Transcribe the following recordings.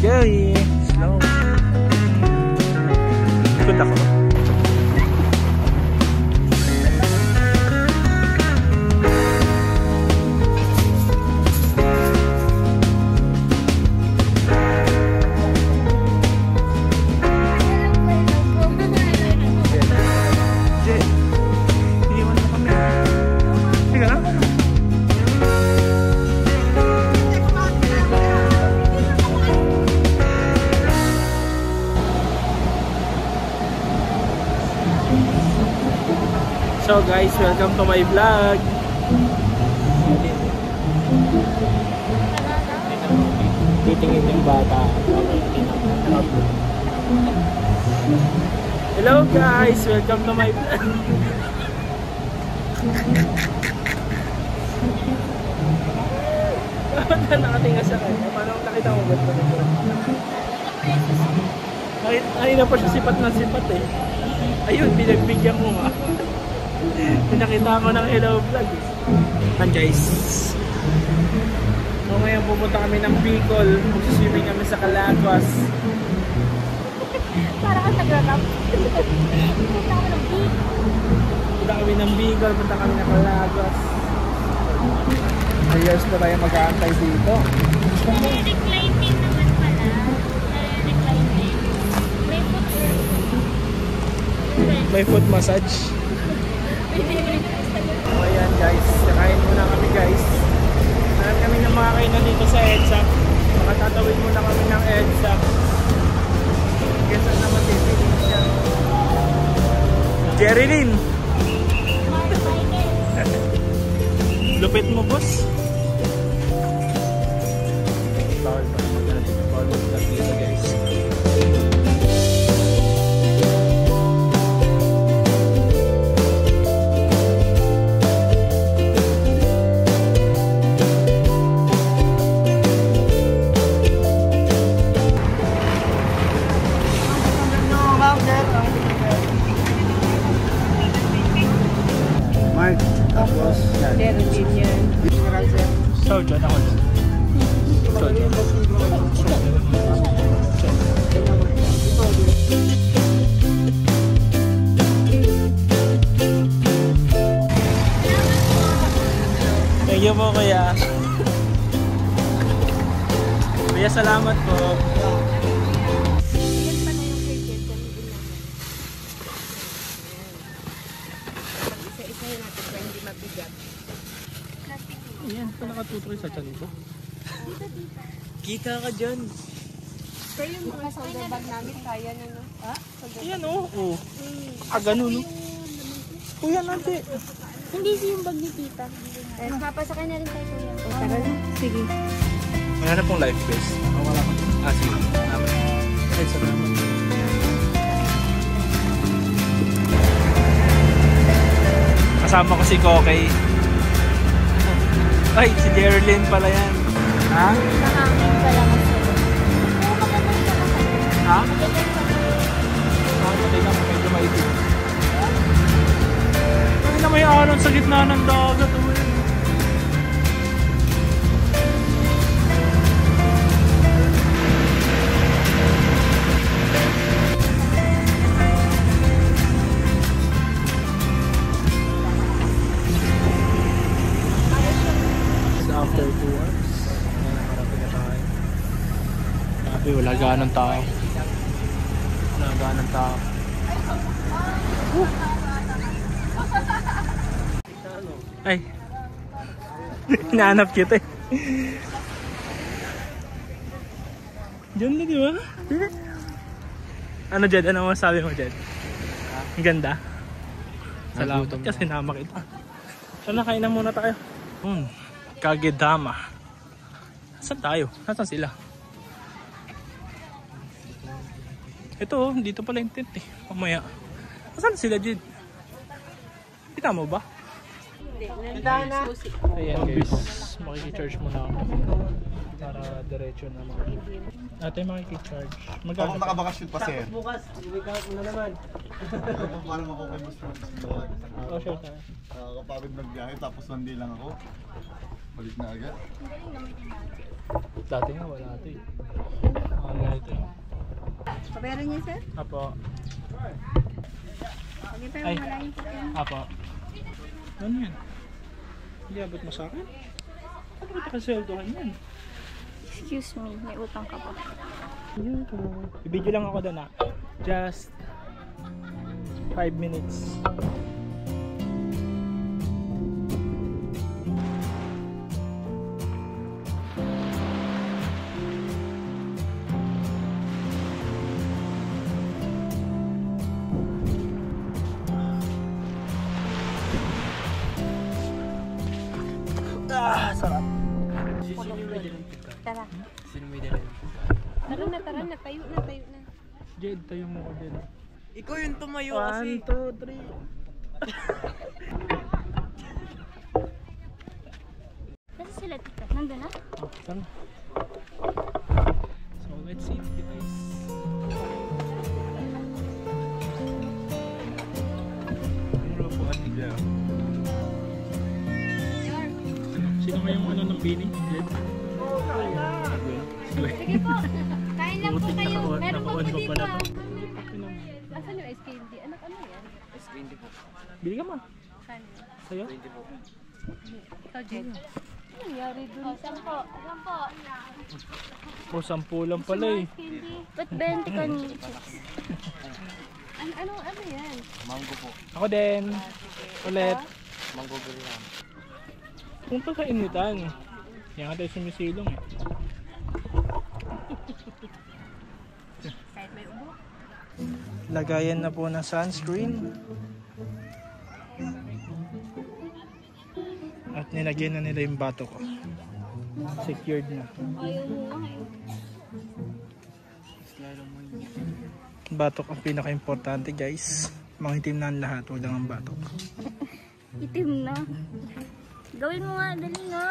going. Slow. Ikot ako. So guys, welcome to my vlog. Titingin yung bata. Hello guys, welcome to my vlog. Nakatinga sa kanya. Paano nakita mo ba ito? Ay na pa siya sipat na sipat eh. Ayun, pinagbigyan mo nga. Pinakita ko ng hello vlog. And guys, so ngayon pupunta kami ng Bicol. Magsiswimming kami sa Calaguas. Para kang nag-rap. Punta kami ng Bicol, punta kami ng Calaguas. Ayos na tayo mag-aantay dito. Reclining naman pala. Reclining. May foot massage. Ayan guys, kakain muna kami guys. Hanap kami ng mga kainan dito sa EDSA. Makatatawid muna kami ng EDSA. Kesa naman titigil siya. Jerilyn! Lupit mo boss. Bawal pa naman na dito. Bawal mag-vlog dito guys. Mark, tapos yan. Sojo, ako. Sojo. Thank you po kuya. Kuya, salamat po. Ayan, pa nakatutroy sa tiyan ko. Kita ka dyan. Pero yung mga shoulder bag namin, kaya na no? Ha? Ayan o. Oh. Ah, ganun o. Kuya, nante. Hindi siya yung bag ni tita. Papasakay na rin tayo kuya. O, tara na. Sige. Mayroon na pong life vest. Wala pa. Ah, sige. Salamat. Ay, salamat. Kasama ko si Kokay. Ay, si Jerilyn pala yan. Ha? Nakangin pa lang ako. Oo, magandang sa kasi. Ha? Magandang sa kasi. Patay na mo, medyo maitim. Ay na may alon sa gitna ng dagat. After 2 hours, marami na tayo. Sabi, wala ganang tao. Wala ganang tao. Ay, hinahanap kita eh. Diyan na, di ba? Ano Jed? Ano masabi mo Jed? Ang ganda. Salamat kasi namakita. So nakain na muna tayo. Kagedama. Saan tayo? Nasaan sila? Ito, dito pala yung tent eh. Mamaya. Nasaan sila, Jid? Kita mo ba? Kita na. Ayan guys, makikicharge muna ako. Para diretso na makikicharge. Ate, makikicharge. Ako nakabakasyon pa sir. Bukas, i-recount mo na naman. Paano ako kay Boss Rob? Oh, sure tayo. Kapagod nagbiyahe tapos 1 day lang ako. Balik na agad. Dati nga wala ito eh. Kapera niya, sir? Apo. Pag ito Ay. yung malaking po yan. Apo. Ano yan? Hindi abot mo sa akin? Ano ba ito kaseldohan yan? Excuse me, may utang ka pa. Yun ko. I-video lang ako doon Just 5 minutes. Sarap. Tara. Sino may dala? Tara na, tayo na. Jed, tayo mo ko din. Ikaw yung tumayo 1, 2, 3. Kasi sila, tita. Nandun na? Oh, saan? So, let's see guys. Ano po at nila? Sino ngayong ano ng bini? Jed? Sige po. Kain lang po kayo. Meron pa po dito. Asan yung ice candy? Ano yan? S20 po. Bili ka ma. Saan? Sa'yo? 20 po. Ikaw, Jen. Ano nangyari dun? Oh, saan po? O, 10 lang pala eh. Candy? Ba't 20 ka ni? Ano yan? Mango po. Ako din. Ulit. Mango gulay. Punta sa initan. Yan nga tayo sumisilong eh. Kahit may ubo. Lagayan na po ng sunscreen. At nilagyan na nila yung bato ko. Secured na. Ayaw mo nga eh. Batok ang pinaka-importante guys. Mangitim na ang lahat, wala ang batok. Itim na. Gawin mo nga, dali nga.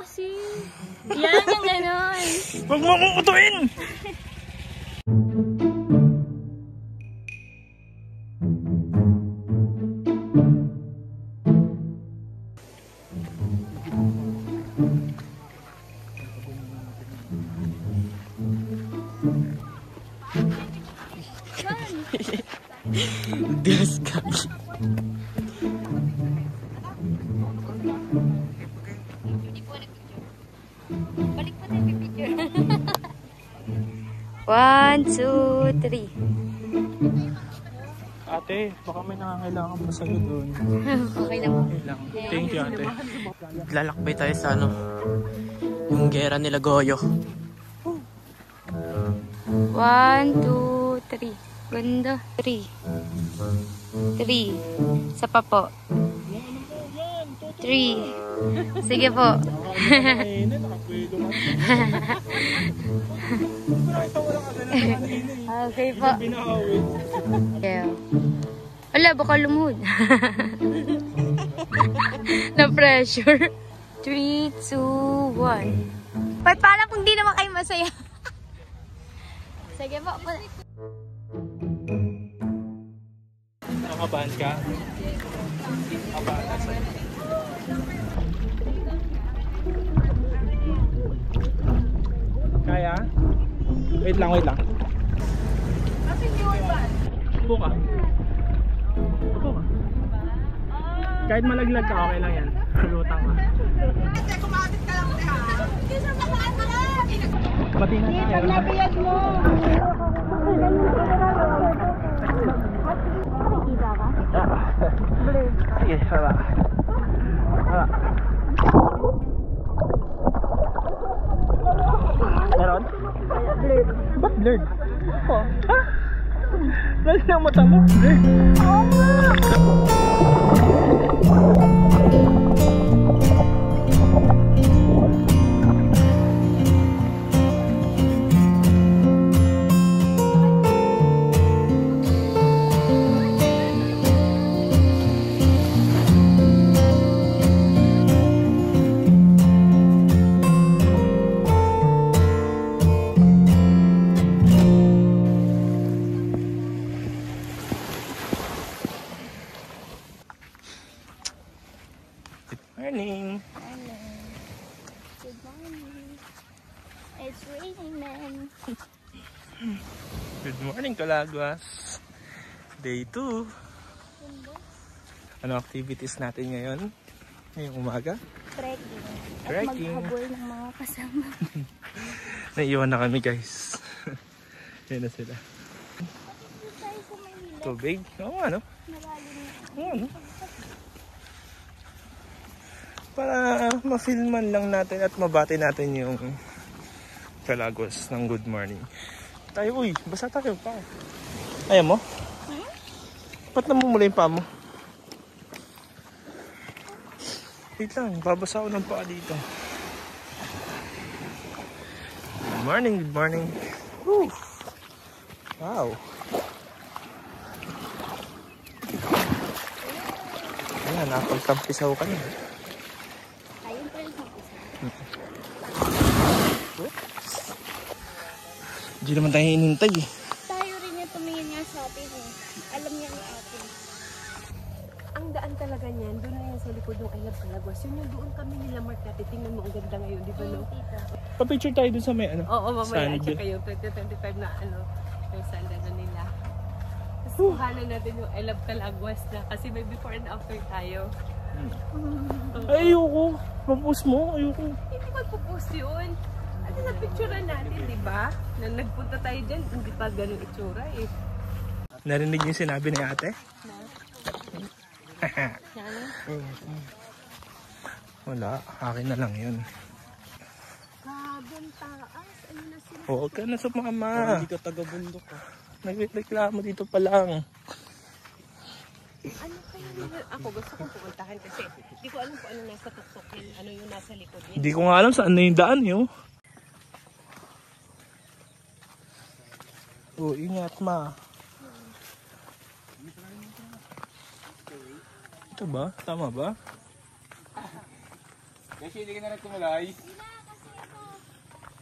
Kasi, yan yung gano'n. Huwag mo akong utuin! Dilis ka. Balik po tayo picture. 1, 2, 3. Ate, baka may nangangailangan pa sa'yo doon. Okay lang po. Okay lang. Thank you ate. Lalakbay tayo sa ano. Yung gera nila Goyo. 1, 2, 3. Ganda. 3. 3. Sa pa po. 3. Sige po. Okay po. Yeah. Wala, baka lumuhod. Na pressure. 3, 2, 1. Ba't parang kung di naman kayo masaya? Sige po. Nakabahan ka? Nakabahan ka sa'yo. Kaya? Wait lang. Upo ka. Kahit malaglag ka, okay lang yan. Lutang ka. Pati na tayo. Nabiyag mo. Nakikita ka? Sige, hala. Meron? Blurred. Ba't blurred? Oo. Ha? Blurred na ang mata mo? Blurred. Oo Morning. Good morning. It's raining, man. Good morning, Calagwas. Day 2. Ano activities natin ngayon? Ngayong umaga? Trekking. At Trekking. maghabol ng mga kasama. Naiiwan na kami, guys. Yan na sila. Tayo sa Manila. Tubig? Oo nga, no? Malalim na. Oo, no? Para ma-filman lang natin at mabati natin yung Calagwas ng good morning. Tayo, uy, basa tayo pa. Ayaw mo? Ba't namumula yung paa mo? Wait lang, babasa ako ng paa dito. Good morning, good morning. Woo! Wow. Ayan, nakapagtampisaw ka na. Ayun pa rin sa isa. Hindi naman tayo hinintay eh. Tayo rin yung tumingin nga sa atin eh. Alam niya ni atin. Ang daan talaga niyan, doon na yan sa likod ng I Love Calagwas. Yun yung doon kami nila Mark natin. Tingnan mo ang ganda ngayon, di ba no? Tita. Pa-picture tayo dun sa may ano. Oo, mamaya sand. at saka yung 2025 na ano, yung sanda na nila. Tapos kuhanan natin yung I Love Calagwas na kasi may before and after tayo. Ay, ayoko. Papost mo, ayoko. Hindi magpo-post yun. At na picturean natin, di ba? Na nagpunta tayo dyan, hindi pa ganun itsura eh. Narinig yung sinabi ni ate? Wala, akin na lang yun. Grabe taas, ayun na sila. Huwag ka na sumama. Hindi ka taga-bundok ah. Nagreklamo dito pa lang. Ano kaya nila? Ako gusto kong pumuntahan kasi hindi ko alam kung ano nasa tuktok yun, ano yung nasa likod yun. Hindi ko nga alam saan na yung daan yun. Oh, ingat ma. Ito ba? Tama ba? Kasi hindi ka na nagkumulay.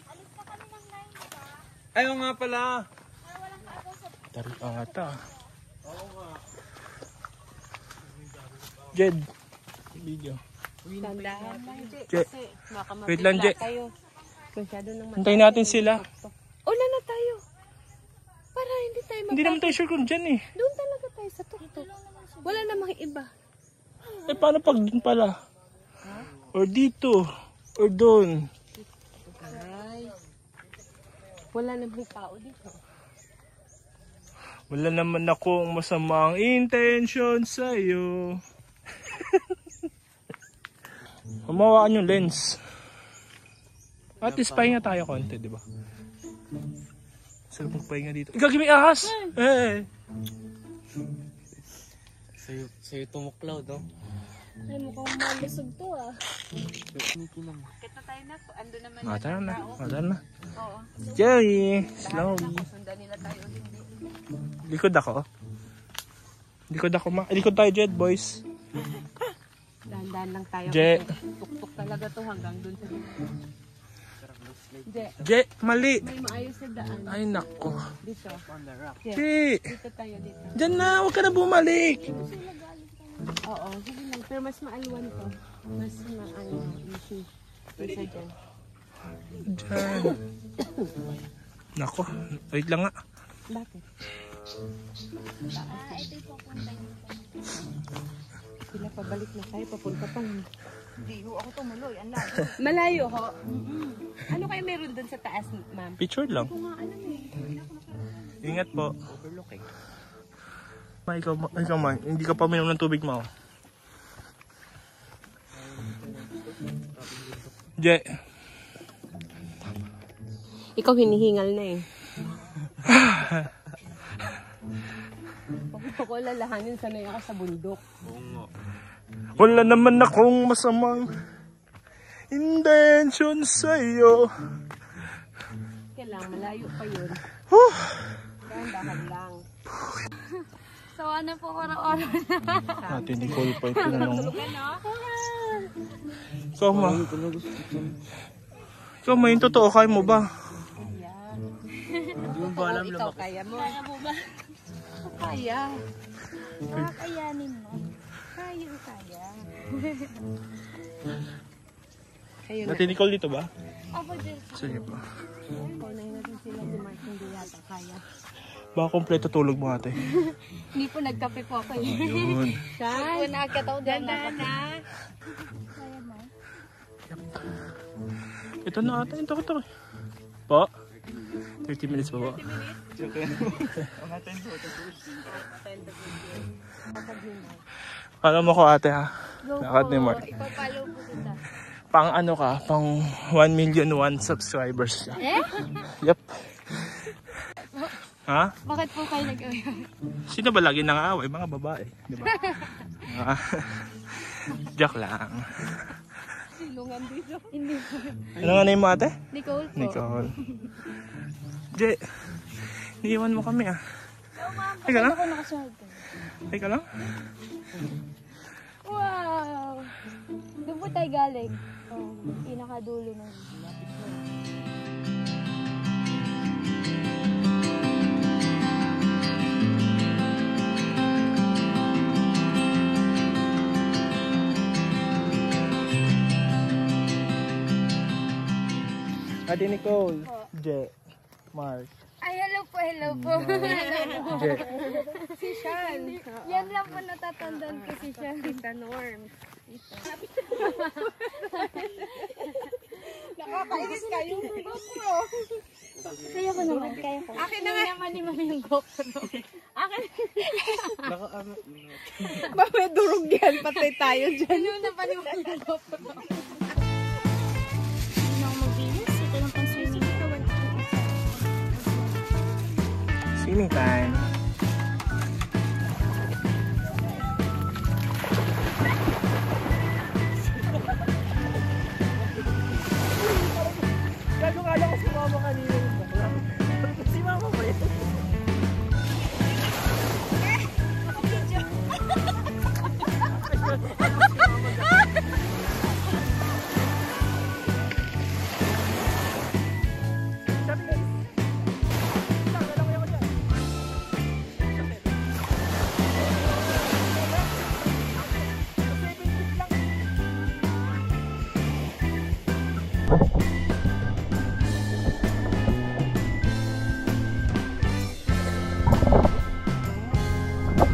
Alis pa kami ng 9, diba? Ayaw nga pala. Para walang kagaw sa... Tari ata. Jed. Video. Tandaan lang, Je. Je. Kasi baka Wait lang, Je. mapigla tayo. Masyado nang Hintayin natin sila. Ula na tayo. Para hindi tayo Hindi naman tayo sure kung dyan eh. Doon talaga tayo sa tuktok. Wala namang iba. Eh paano pag dun pala? Or dito. Or doon. Ay. Wala namang tao dito. Wala naman akong masamang intention sa'yo. Humawaan yung lens. At least pahinga tayo konti, di ba? Sarap magpahinga dito. Ikaw, may ahas! Eh! Sa'yo tumuklaw, no? Ay, mukhang malusog to ah. Kita tayo na. Ando naman Tara na. Tara na. Oo. Jerry! Slowly. Sundan nila tayo ulit. Likod ako. Likod ako ma. Likod tayo, Jed, boys. Dahan-dahan lang tayo. Je. Kasi tuktok talaga to hanggang dun sa Je, Je, mali. may maayos na daan. Ay, nako. Dito. Je, Je! dito tayo dito. Diyan na, huwag ka na bumalik. Oo, sige lang. Pero mas maalwan to. Mas easy. Isa dyan. Diyan. Nako, wait lang nga. Bakit? Ito yung pupunta yun. Sila pabalik na tayo. Papunta pa. Hindi ho ako tumuloy. Ang layo. Malayo ho. Ano kayo meron dun sa taas, ma'am? Picture lang. Ingat po. Ma, ikaw man, hindi ka pa minom ng tubig mo. Je. Ikaw hinihingal na eh. Bakit ako lalahanin? Sanay ako sa bundok. Wala naman akong masamang intention sa'yo. Kailangan malayo pa yun. Dahan-dahan lang. Sawa na po kora-ora na. Ate Nicole pa yung tinanong. Ikaw ma. Ikaw ma, yung totoo, kaya mo ba? Hindi mo ba alam ikaw kaya mo? Kaya po ba? Kaya. Kakayanin mo. Kaya. Ayun na. Ate Nicole dito ba? Ako din. Sige pa. Kunahin natin sila ni Mark. Hindi yata kaya. Baka kompleto tulog mo ate. Hindi po, nagkape po ako eh. Ayun. Hindi po nakakataw daw na Ganda na. Ito na ate, ito. Po? 30 minutes pa po. Alam mo ko ate ha. Go Lakad ni po. Mark. Ipapalo po kita. Pang ano ka, pang 1,000,001 subscribers ka. Eh? Yep. Ha? Bakit po kayo nag-away? Sino ba lagi nangaaway? Mga babae, di ba? Joke lang. Silungan dito. Hindi po. Ano nga name mo ate? Nicole po. Nicole. Je, niiwan mo kami ah. Teka lang. Ako nakasunod po. Teka lang. Wow! Doon po tayo galing. Oh, pinakadulo ng Ate Nicole. Je. Mark. Ay, hello po, hello po. Je. Si Sean. Yan lang po natatandaan ko si siya. Tita Norm. Nakakainis kayo. Kaya ko naman, kaya ko. Akin na nga. Naman ni Mami yung GoPro. Akin. Ba may durog yan. Patay tayo dyan. Ano na pa ni Mami yung GoPro? Hindi na ako magbihis. Ito lang pang swimming. Swimming time. Gago kala ko si mama kanina yung bakla. Si mama ba yun?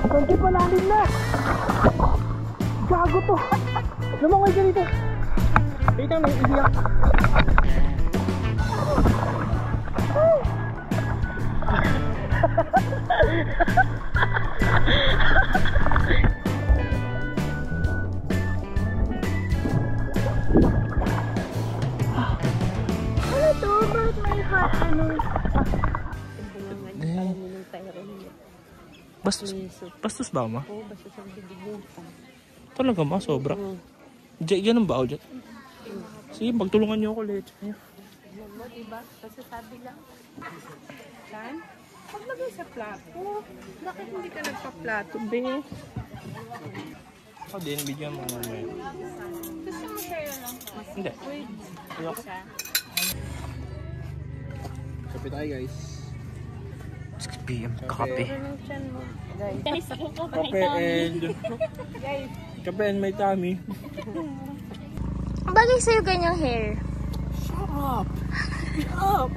Konti pa lalim na! Gago to! Lumangoy ka dito! Wait lang, may iiyak! Ano to? Bakit may heart? Ano? Bastos ba ma? Oo, basta sa bibig mo. Talaga ma? Sobra? Jay, ganun ba ako dyan? Sige, magtulungan niyo ako ulit. Mo, diba? Kasi sabi lang. Saan? Paglagay sa plato. Bakit hindi ka nagpa-plato, be? Ako din, bigyan mo naman. Gusto mo sa'yo lang. Hindi. Wait. Ayoko. Kape tayo guys. 6 p.m. Kakape. Anong chan mo? Guys, ako po Kape and... Kape and may tummy. Ang bagay sa'yo ganyang hair. Shut up! Shut up!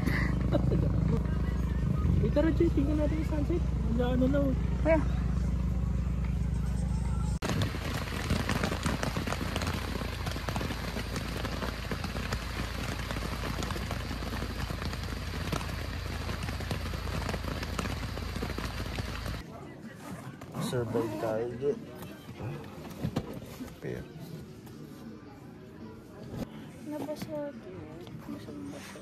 Wait, tara Jay, tingnan natin yung sunset. Ano na. Kaya. Survive tayo dyan. Pero... Nabasa. Basang-basa.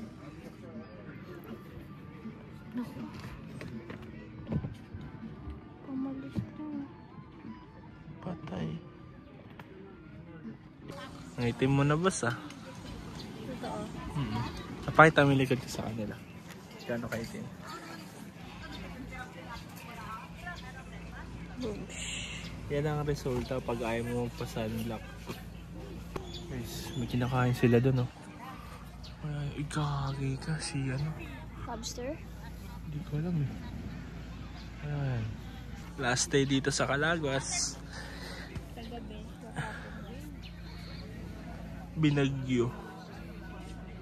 Naku. Pumalis na. Patay. Ang itim mo na boss ah. Totoo. Napakita mo yung likod ko sa kanila. Gano'n kaitim. Yan ang resulta pag ayaw mo magpa-sunblock. Guys, may kinakain sila doon oh. Ay, ikagi ka si ano. Lobster? Hindi ko alam eh. Ayan. Last day dito sa Calaguas. Kagabi. Binagyo.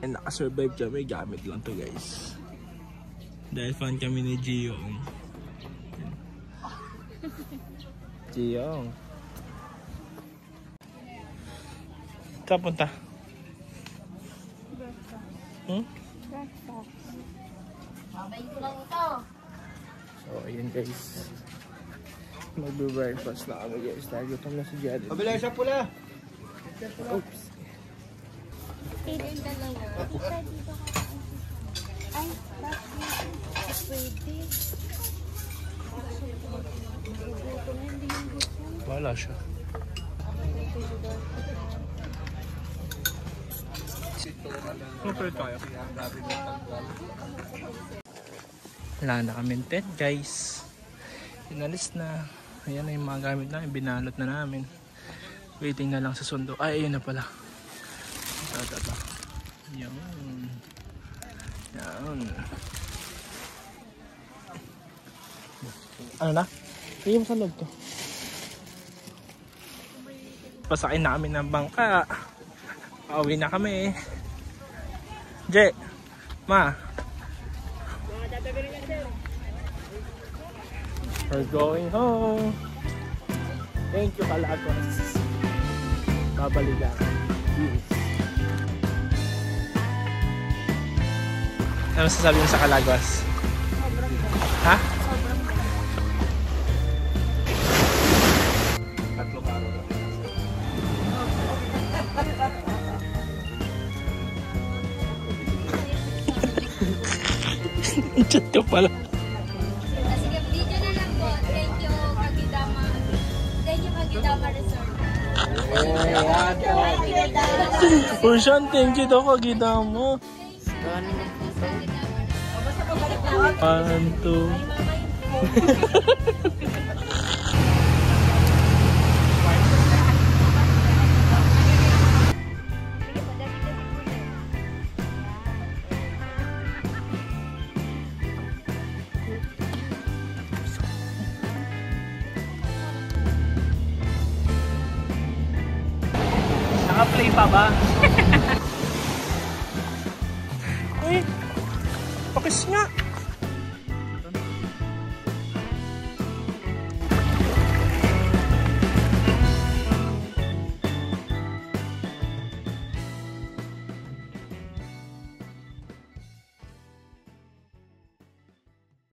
And nakasurvive kami. Gamit lang to guys. Dahil fan kami ni Gio. Jiyong. Saan punta? Babayin ko lang ito. So, ayun guys. Magbe-breakfast na kami guys. Dahil gutom na si Jared. Pabila siya pula. Oops. Pwede dalawa. Tita, dito ka. Ay, bakit? Pwede. Wala siya. Okay tayo. Wala na kami tent guys. Inalis na. Ayan na yung mga gamit namin. Binalot na namin. Waiting na lang sa sundo. Ay, ayun na pala. Ito. Yan. Yan. Ano na? Hindi mo sa loob to. Pasakin namin ng bangka. Pauwi na kami. Je, ma. We're going home. Thank you, Kalagos. Babalik lang. Yes. Ano sasabi mo sa Kalagos? Ha? Tatlong araw lang. Chat ka pala. Sige, video na lang po. Thank you, Kagidama. Thank you, Kagidama Resort. Persian, thank you daw kagita mo. 1, 2. Naka-play pa ba? Uy, pakis nga.